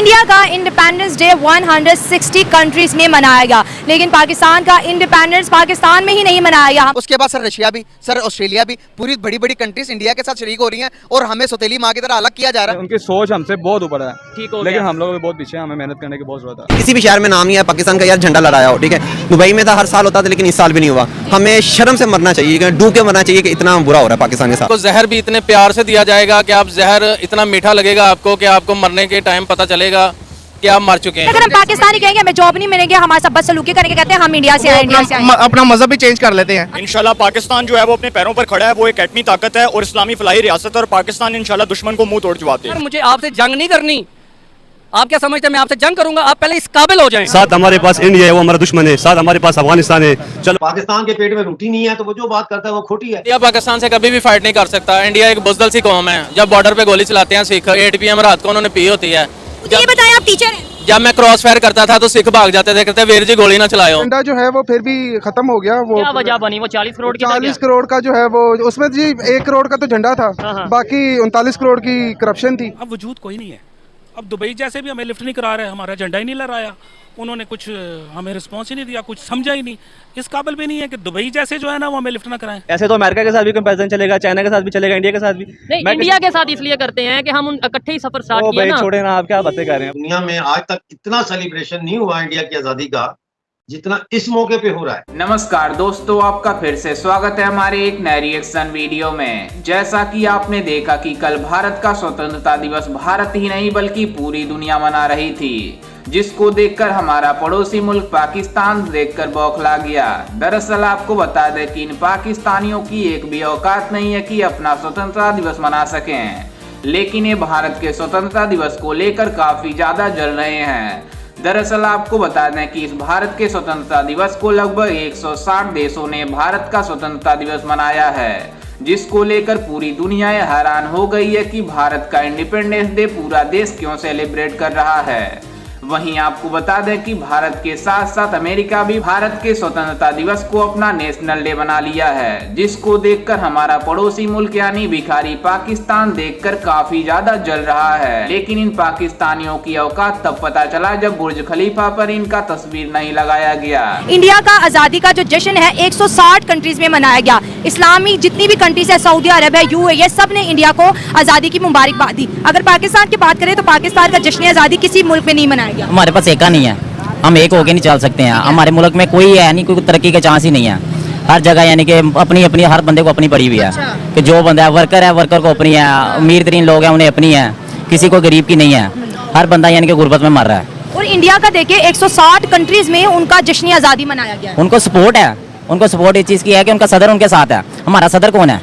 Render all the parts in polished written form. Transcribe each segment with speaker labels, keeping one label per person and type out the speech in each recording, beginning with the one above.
Speaker 1: India का independence day 160 countries में मनाया गया, लेकिन पाकिस्तान का इंडिपेंडेंस पाकिस्तान में ही नहीं मनाया गया।
Speaker 2: उसके बाद सर रशिया भी, सर ऑस्ट्रेलिया भी, पूरी बड़ी बड़ी कंट्रीज इंडिया के साथ शरीक हो रही हैं और हमें सौतेली माँ की तरह अलग किया जा रहा है।
Speaker 3: उनकी सोच हमसे बहुत ऊपर है, लेकिन हम लोग भी बहुत पीछे हैं, हमें मेहनत करने की बहुत जरूरत है।
Speaker 4: किसी भी शहर में नाम ही है पाकिस्तान का यार झंडा लहराया हो, ठीक है। दुबई में था, हर साल होता था, लेकिन इस साल भी नहीं हुआ। हमें शर्म से मरना चाहिए, डूब के मरना चाहिए कि इतना बुरा हो रहा है पाकिस्तान के साथ।
Speaker 5: तो जहर भी इतने प्यार से दिया जाएगा कि आप जहर इतना मीठा लगेगा आपको कि आपको मरने के टाइम पता चलेगा कि आप मर चुके हैं।
Speaker 1: अगर हम पाकिस्तानी कहेंगे हमें जॉब नहीं मिलेगी, हमारे साथ बस सलूकी करेंगे, कहते हैं हम इंडिया से आए, इंडिया से आए।
Speaker 6: अपना मजहब भी चेंज कर लेते हैं।
Speaker 7: इंशाल्लाह पाकिस्तान जो है वो अपने पैरों पर खड़ा है, वो एक एटमी ताकत है और इस्लामी फलाही रियासत है और पाकिस्तान इंशाल्लाह दुश्मन को मुंह तोड़ जवाब देगा।
Speaker 8: मुझे आपसे जंग नहीं करनी, आप क्या समझते हैं मैं आपसे जंग करूंगा? आप पहले इस काबिल हो जाएं।
Speaker 9: साथ हमारे पास इंडिया है, वो हमारा दुश्मन है, साथ हमारे पास अफगानिस्तान है। चलो
Speaker 10: पाकिस्तान के पेट में रोटी नहीं है तो वो जो बात करता है वो खोटी है।
Speaker 5: इंडिया पाकिस्तान से कभी भी फाइट नहीं कर सकता। इंडिया एक बुज़दिल सी कौम है। जब बॉर्डर पे गोली चलाते हैं सिख, 8 PM रात को उन्होंने पी होती है।
Speaker 1: ये बताएं, आप टीचर हैं?
Speaker 5: जब मैं क्रॉस फायर करता था तो सिख भाग जाते थे, कहते वीर जी गोली ना चलाओ।
Speaker 3: झंडा जो है वो फिर भी खत्म हो गया। वो
Speaker 8: क्या वजह बनी? वो 40 करोड़ की
Speaker 3: 40 करोड़ का जो है वो, उसमें जी 1 करोड़ का तो झंडा था, बाकी 39 करोड़ की करप्शन थी।
Speaker 11: अब वजूद कोई नहीं है। अब दुबई जैसे भी हमें लिफ्ट नहीं करा रहे, हमारा झंडा ही नहीं लहराया, उन्होंने कुछ हमें रिस्पांस ही नहीं दिया, कुछ समझा ही नहीं। इस काबिल भी नहीं है कि दुबई जैसे जो है ना वो हमें लिफ्ट ना कराएं।
Speaker 12: ऐसे तो अमेरिका के साथ भी कंपैरिजन चलेगा, चाइना के साथ भी चलेगा, इंडिया के साथ भी
Speaker 8: नहीं। इंडिया के साथ इसलिए करते हैं कि हम इकट्ठे ही सफर स्टार्ट किया ना।
Speaker 12: छोड़े ना, आप क्या बातें कर रहे हैं।
Speaker 10: दुनिया में आज तक इतना सेलिब्रेशन नहीं हुआ इंडिया की आजादी का जितना इस मौके पे हो रहा है।
Speaker 13: नमस्कार दोस्तों, आपका फिर से स्वागत है हमारे एक नए रिएक्शन वीडियो में। जैसा कि आपने देखा कि कल भारत का स्वतंत्रता दिवस भारत ही नहीं बल्कि पूरी दुनिया मना रही थी, जिसको देखकर हमारा पड़ोसी मुल्क पाकिस्तान देखकर बौखला गया। दरअसल आपको बता दें कि इन पाकिस्तानियों की एक भी औकात नहीं है कि अपना स्वतंत्रता दिवस मना सकें, लेकिन ये भारत के स्वतंत्रता दिवस को लेकर काफी ज्यादा जल रहे हैं। दरअसल आपको बता दें कि इस भारत के स्वतंत्रता दिवस को लगभग 160 देशों ने भारत का स्वतंत्रता दिवस मनाया है, जिसको लेकर पूरी दुनिया हैरान हो गई है कि भारत का इंडिपेंडेंस डे पूरा देश क्यों सेलिब्रेट कर रहा है। वहीं आपको बता दें कि भारत के साथ साथ अमेरिका भी भारत के स्वतंत्रता दिवस को अपना नेशनल डे बना लिया है, जिसको देखकर हमारा पड़ोसी मुल्क यानी भिखारी पाकिस्तान देखकर काफी ज्यादा जल रहा है। लेकिन इन पाकिस्तानियों की औकात तब पता चला जब बुर्ज खलीफा पर इनका तस्वीर नहीं लगाया गया।
Speaker 1: इंडिया का आजादी का जो जश्न है 160 कंट्रीज में मनाया गया। इस्लामी जितनी भी कंट्रीज है, सऊदी अरब है, UAE, सब ने इंडिया को आजादी की मुबारकबाद दी। अगर पाकिस्तान की बात करें तो पाकिस्तान का जश्न आजादी किसी मुल्क में नहीं मनाया गया।
Speaker 8: हमारे पास एका नहीं है, हम एक होके नहीं चल सकते हैं। हमारे मुल्क में कोई है नहीं, कोई तरक्की का चांस ही नहीं है। हर जगह यानी कि अपनी अपनी हर बंदे को अपनी पड़ी हुई है कि जो बंदा है वर्कर को अपनी है, अमीर तरीन लोग हैं उन्हें अपनी है, किसी को गरीब की नहीं है। हर बंदा यानी कि गुर्बत में मर रहा है।
Speaker 1: और इंडिया का देखिए 160 कंट्रीज में उनका जश्न आजादी मनाया गया।
Speaker 8: उनको सपोर्ट है, उनको सपोर्ट इस चीज की है कि उनका सदर उनके साथ है। हमारा सदर कौन है?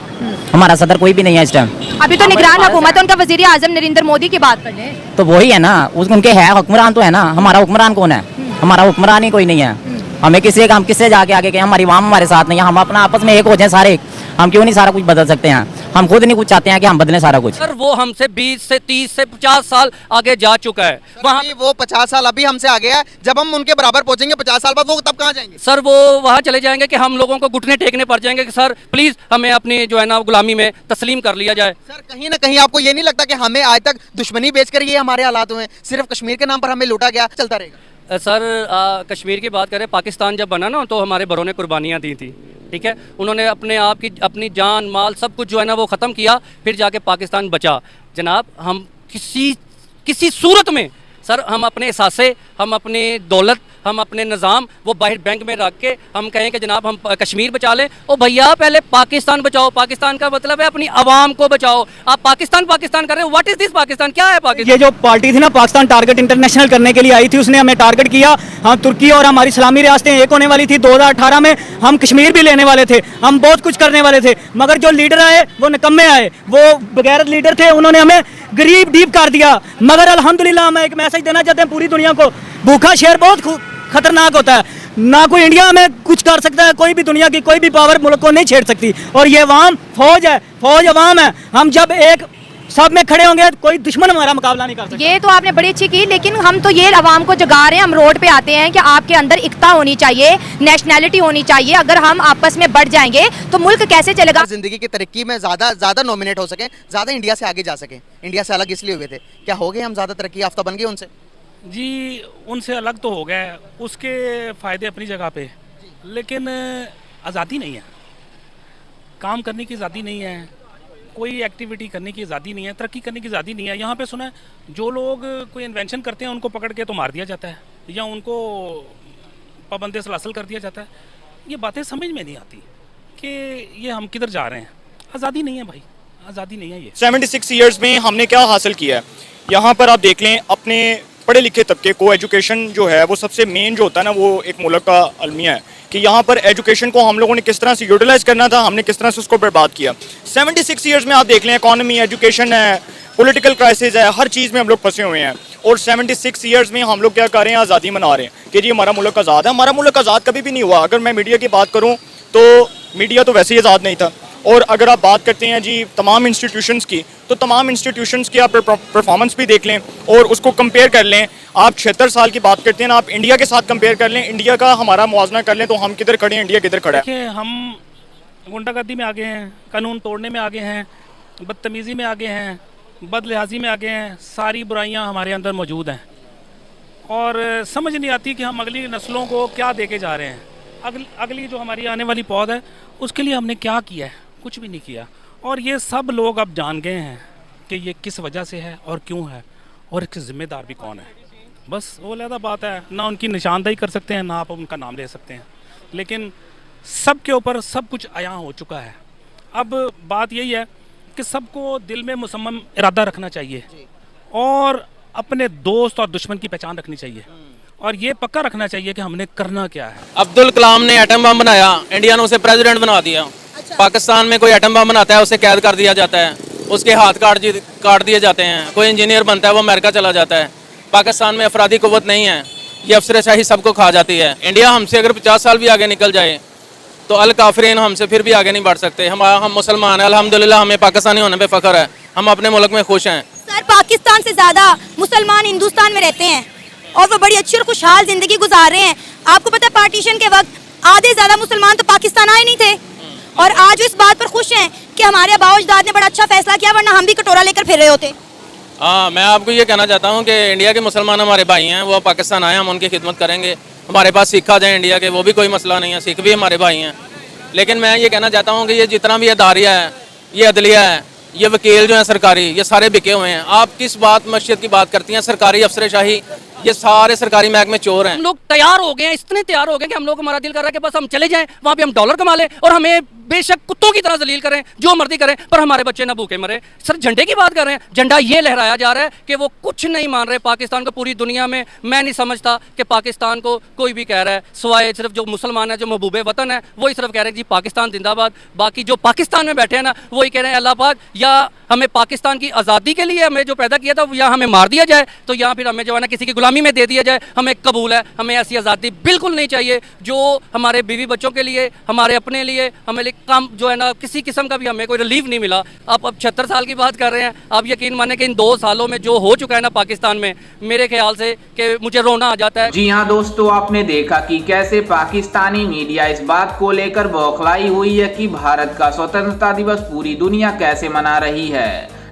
Speaker 8: हमारा सदर कोई भी नहीं है इस टाइम।
Speaker 1: अभी तो निगरान हुकूमत है, उनका वजीर आजम नरेंद्र मोदी की बात कर ले
Speaker 8: तो वही है ना, उनके है हुक्मरान तो है ना। हमारा हुक्मरान कौन है? हमारा हुक्मरान ही कोई नहीं है। हमें हम किससे जाके आगे कहें हमारी आवाम हमारे साथ नहीं है? हम अपना आपस में एक हो जाए सारे, हम क्यों नहीं सारा कुछ बदल सकते हैं? हम खुद नहीं कुछ चाहते हैं कि हम बदलें सारा कुछ।
Speaker 11: सर वो हमसे 20 से 30 से 50 साल आगे जा चुका है।
Speaker 2: वहाँ वो 50 साल अभी हमसे आगे है। जब हम उनके बराबर पहुंचेंगे 50 साल बाद, वो तब कहाँ जाएंगे?
Speaker 11: सर वो वहाँ चले जाएंगे कि हम लोगों को घुटने टेकने पड़ जाएंगे कि सर प्लीज हमें अपनी जो है ना गुलामी में तस्लीम कर लिया जाए।
Speaker 2: सर कहीं ना कहीं आपको ये नहीं लगता कि हमें आज तक दुश्मनी बेच कर ये हमारे हालात हुए, सिर्फ कश्मीर के नाम पर हमें लूटा गया, चलता रहेगा?
Speaker 11: सर कश्मीर की बात करें, पाकिस्तान जब बना ना तो हमारे बड़ों ने कुर्बानियाँ दी थी, ठीक है। उन्होंने अपने आप की अपनी जान माल सब कुछ जो है ना वो ख़त्म किया, फिर जाके पाकिस्तान बचा। जनाब हम किसी सूरत में सर हम अपने एहसासे, हम अपनी दौलत, हम अपने निज़ाम वो बाहर बैंक में रख के हम कहें कि जनाब हम कश्मीर बचा लें। ओ भैया पहले पाकिस्तान बचाओ। पाकिस्तान का मतलब है अपनी आवाम को बचाओ। आप पाकिस्तान कर रहे हो। What is this Pakistan? क्या है पाकिस्तान?
Speaker 12: ये जो पार्टी थी ना पाकिस्तान टारगेट इंटरनेशनल करने के लिए आई थी, उसने हमें टारगेट किया। हम तुर्की और हमारी इस्लामी रियासतें एक होने वाली थी। 2018 में हम कश्मीर भी लेने वाले थे, हम बहुत कुछ करने वाले थे, मगर जो लीडर आए वो निकम्मे आए, वो बगैर लीडर थे, उन्होंने हमें गरीब डीप कर दिया। मगर अल्हम्दुलिल्लाह हम एक मैसेज देना चाहते हैं पूरी दुनिया को, भूखा शेर बहुत खतरनाक होता है। ना कोई इंडिया में कुछ कर सकता है, कोई भी दुनिया की कोई भी पावर मुल्क को नहीं छेड़ सकती। और ये अवाम फौज है, फौज अवाम है। हम जब एक सब में खड़े होंगे कोई दुश्मन हमारा मुकाबला नहीं कर सकता।
Speaker 1: ये तो आपने बड़ी अच्छी की, लेकिन हम तो ये आवाम को जगा रहे हैं, हम रोड पे आते हैं कि आपके अंदर एकता होनी चाहिए, नेशनैलिटी होनी चाहिए। अगर हम आपस में बढ़ जाएंगे तो मुल्क कैसे चलेगा?
Speaker 2: जिंदगी की तरक्की में ज्यादा नॉमिनेट हो सके, ज्यादा इंडिया से आगे जा सके। इंडिया से अलग इसलिए हुए थे, क्या हो गए हम ज्यादा तरक्की याफ्ता बन गए उनसे?
Speaker 14: जी उनसे अलग तो हो गए, उसके फ़ायदे अपनी जगह पे, लेकिन आज़ादी नहीं है, काम करने की आज़ादी नहीं है, कोई एक्टिविटी करने की आज़ादी नहीं है, तरक्की करने की आज़ादी नहीं है। यहाँ पे सुना है जो लोग कोई इन्वेंशन करते हैं उनको पकड़ के तो मार दिया जाता है या उनको पाबंदी सलासल कर दिया जाता है। ये बातें समझ में नहीं आती कि ये हम किधर जा रहे हैं। आज़ादी नहीं है भाई, आज़ादी नहीं है ये।
Speaker 7: 76 ईयर्स में हमने क्या हासिल किया है? यहाँ पर आप देख लें, अपने पढ़े लिखे तबके को एजुकेशन जो है वो सबसे मेन जो होता है ना, वो एक मुल्क का अलमिया है कि यहाँ पर एजुकेशन को हम लोगों ने किस तरह से यूटिलाइज करना था, हमने किस तरह से उसको बर्बाद किया। 76 ईयर्स में आप देख लें, इकॉनमी, एजुकेशन है, पॉलिटिकल क्राइसिस है, हर चीज़ में हम लोग फंसे हुए हैं। और 76 ईयर्स में हम लोग क्या कर रहे हैं? आज़ादी मना रहे हैं कि जी हमारा मुल्क आज़ाद है। हमारा मुल्क आज़ाद कभी भी नहीं हुआ। अगर मैं मीडिया की बात करूँ तो मीडिया तो वैसे ही आज़ाद नहीं था। और अगर आप बात करते हैं जी तमाम इंस्टीट्यूशंस की, तो तमाम इंस्टीट्यूशंस की आप परफॉर्मेंस भी देख लें और उसको कंपेयर कर लें। आप 76 साल की बात करते हैं ना, आप इंडिया के साथ कंपेयर कर लें, इंडिया का हमारा मुआवजा कर लें तो हम किधर खड़े हैं, इंडिया किधर खड़ा है।
Speaker 14: देखिए, हम गुंडागर्दी में आगे हैं, कानून तोड़ने में आगे हैं, बदतमीज़ी में आगे हैं, बदलिहाजी में आगे हैं, सारी बुराइयां हमारे अंदर मौजूद हैं और समझ नहीं आती कि हम अगली नस्लों को क्या दे के जा रहे हैं। अगली जो हमारी आने वाली पौध है उसके लिए हमने क्या किया है? कुछ भी नहीं किया। और ये सब लोग अब जान गए हैं कि ये किस वजह से है और क्यों है और इसके ज़िम्मेदार भी कौन है। बस वो अलग बात है, ना उनकी निशानदेही कर सकते हैं, ना आप उनका नाम ले सकते हैं, लेकिन सब के ऊपर सब कुछ आया हो चुका है। अब बात यही है कि सबको दिल में मुसम्मम इरादा रखना चाहिए और अपने दोस्त और दुश्मन की पहचान रखनी चाहिए और ये पक्का रखना चाहिए कि हमने करना क्या है।
Speaker 5: अब्दुल कलाम ने एटम बम बनाया, इंडिया ने उसे प्रेसिडेंट बना दिया। पाकिस्तान में कोई एटम बम बनाता है उसे कैद कर दिया जाता है, उसके हाथ काट दिए जाते हैं। कोई इंजीनियर बनता है वो अमेरिका चला जाता है। पाकिस्तान में अफरादी कुव्वत नहीं है, ये अफसरशाही सबको खा जाती है। इंडिया हमसे अगर 50 साल भी आगे निकल जाए तो अल काफरीन हमसे फिर भी आगे नहीं बढ़ सकते। हम मुसलमान हैं, अल्हम्दुलिल्लाह, हमें पाकिस्तानी होने पे फ़ख्र है, हम अपने मुल्क में खुश हैं।
Speaker 1: सर, पाकिस्तान से ज़्यादा मुसलमान हिंदुस्तान में रहते हैं और वो बड़ी अच्छी और खुशहाल ज़िंदगी गुजार रहे हैं। आपको पता है पार्टीशन के वक्त आधे ज़्यादा मुसलमान तो पाकिस्तान आए नहीं थे और आज इस बात पर खुश हैं कि हमारे आबाओ-अजदाद ने बड़ा अच्छा फैसला किया, वरना हम भी कटोरा लेकर फिर रहे होते।
Speaker 5: हाँ, मैं आपको ये कहना चाहता हूँ कि इंडिया के मुसलमान हमारे भाई हैं, वो पाकिस्तान आए, हम उनकी खिदमत करेंगे। हमारे पास सिख आ जाए इंडिया के, वो भी कोई मसला नहीं है, सिख भी हमारे भाई हैं। लेकिन मैं ये कहना चाहता हूँ कि ये जितना भी अदारिया है, ये अदलिया है, ये वकील जो हैं सरकारी, ये सारे बिके हुए हैं। आप किस बात मस्जिद की बात करती हैं? सरकारी अफसरशाही, ये सारे सरकारी महकमे चोर हैं।
Speaker 11: हम लोग तैयार हो गए हैं, इतने तैयार हो गए कि हम लोग, हमारा दिल कर रहा है कि बस हम चले जाएं, वहाँ पे हम डॉलर कमा लें और हमें बेशक कुत्तों की तरह जलील करें, जो मर्जी करें, पर हमारे बच्चे ना भूखे मरे। सर, झंडे की बात कर रहे हैं, झंडा ये लहराया जा रहा है कि वो कुछ नहीं मान रहे पाकिस्तान को पूरी दुनिया में। मैं नहीं समझता कि पाकिस्तान को कोई भी कह रहा है, सिवाय सिर्फ जो मुसलमान है, जो महबूबे वतन है, वही सिर्फ कह रहे हैं जी पाकिस्तान जिंदाबाद। बाकी जो पाकिस्तान में बैठे हैं ना, वही कह रहे हैं अल्लाह पाक या हमें पाकिस्तान की आज़ादी के लिए हमें जो पैदा किया था या हमें मार दिया जाए, तो या फिर हमें जो है ना किसी की गुलामी में दे दिया जाए, हमें कबूल है। हमें ऐसी आज़ादी बिल्कुल नहीं चाहिए जो हमारे बीवी बच्चों के लिए, हमारे अपने लिए, हमें काम जो है ना किसी किस्म का भी हमें कोई रिलीफ नहीं मिला। आप अब 76 साल की बात कर रहे हैं, आप यकीन माने कि इन 2 सालों में जो हो चुका है ना पाकिस्तान में, मेरे ख्याल से कि मुझे रोना आ जाता है।
Speaker 13: जी हाँ दोस्तों, आपने देखा कि कैसे पाकिस्तानी मीडिया इस बात को लेकर बौखलाई हुई है कि भारत का स्वतंत्रता दिवस पूरी दुनिया कैसे मना रही है।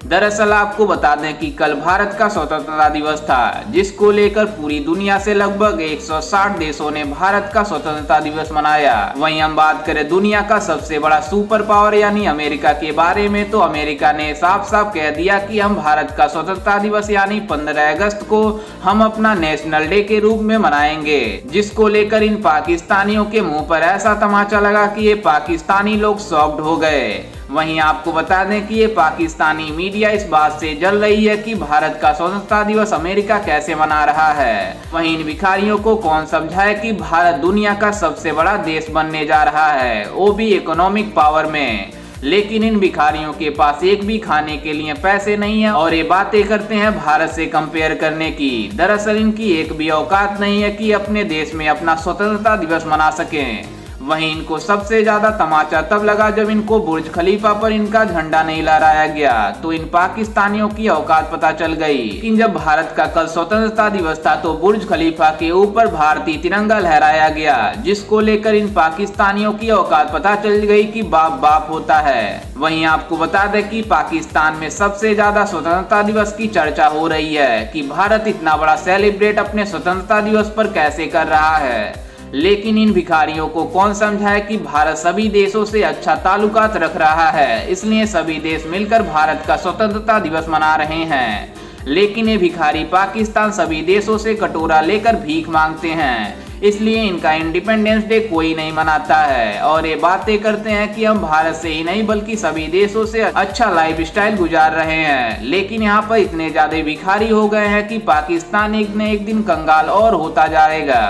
Speaker 13: दरअसल आपको बता दें कि कल भारत का स्वतंत्रता दिवस था, जिसको लेकर पूरी दुनिया से लगभग 160 देशों ने भारत का स्वतंत्रता दिवस मनाया। वहीं हम बात करें दुनिया का सबसे बड़ा सुपर पावर यानी अमेरिका के बारे में, तो अमेरिका ने साफ साफ कह दिया कि हम भारत का स्वतंत्रता दिवस यानी 15 अगस्त को हम अपना नेशनल डे के रूप में मनाएंगे, जिसको लेकर इन पाकिस्तानियों के मुंह पर ऐसा तमाचा लगा कि ये पाकिस्तानी लोग शॉक्ड हो गए। वहीं आपको बता दें कि ये पाकिस्तानी मीडिया इस बात से जल रही है कि भारत का स्वतंत्रता दिवस अमेरिका कैसे मना रहा है। वहीं इन भिखारियों को कौन समझाए कि भारत दुनिया का सबसे बड़ा देश बनने जा रहा है, वो भी इकोनॉमिक पावर में। लेकिन इन भिखारियों के पास एक भी खाने के लिए पैसे नहीं है और ये बातें करते हैं भारत से कंपेयर करने की। दरअसल इनकी एक भी औकात नहीं है कि अपने देश में अपना स्वतंत्रता दिवस मना सकें। वहीं इनको सबसे ज्यादा तमाचा तब लगा जब इनको बुर्ज खलीफा पर इनका झंडा नहीं लहराया गया, तो इन पाकिस्तानियों की औकात पता चल गई। लेकिन जब भारत का कल स्वतंत्रता दिवस था तो बुर्ज खलीफा के ऊपर भारतीय तिरंगा लहराया गया, जिसको लेकर इन पाकिस्तानियों की औकात पता चल गई कि बाप बाप होता है। वहीं आपको बता दें कि पाकिस्तान में सबसे ज्यादा स्वतंत्रता दिवस की चर्चा हो रही है कि भारत इतना बड़ा सेलिब्रेट अपने स्वतंत्रता दिवस पर कैसे कर रहा है। लेकिन इन भिखारियों को कौन समझाए कि भारत सभी देशों से अच्छा ताल्लुकात रख रहा है, इसलिए सभी देश मिलकर भारत का स्वतंत्रता दिवस मना रहे हैं। लेकिन ये भिखारी पाकिस्तान सभी देशों से कटोरा लेकर भीख मांगते हैं, इसलिए इनका इंडिपेंडेंस डे कोई नहीं मनाता है और ये बातें करते हैं कि हम भारत से ही नहीं बल्कि सभी देशों से अच्छा लाइफस्टाइल गुजार रहे हैं। लेकिन यहाँ पर इतने ज्यादा भिखारी हो गए हैं कि पाकिस्तान एक न एक दिन कंगाल और होता जाएगा।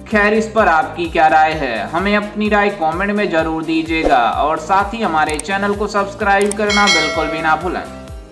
Speaker 13: खैर, इस पर आपकी क्या राय है, हमें अपनी राय कमेंट में जरूर दीजिएगा और साथ ही हमारे चैनल को सब्सक्राइब करना बिल्कुल भी ना भूलें।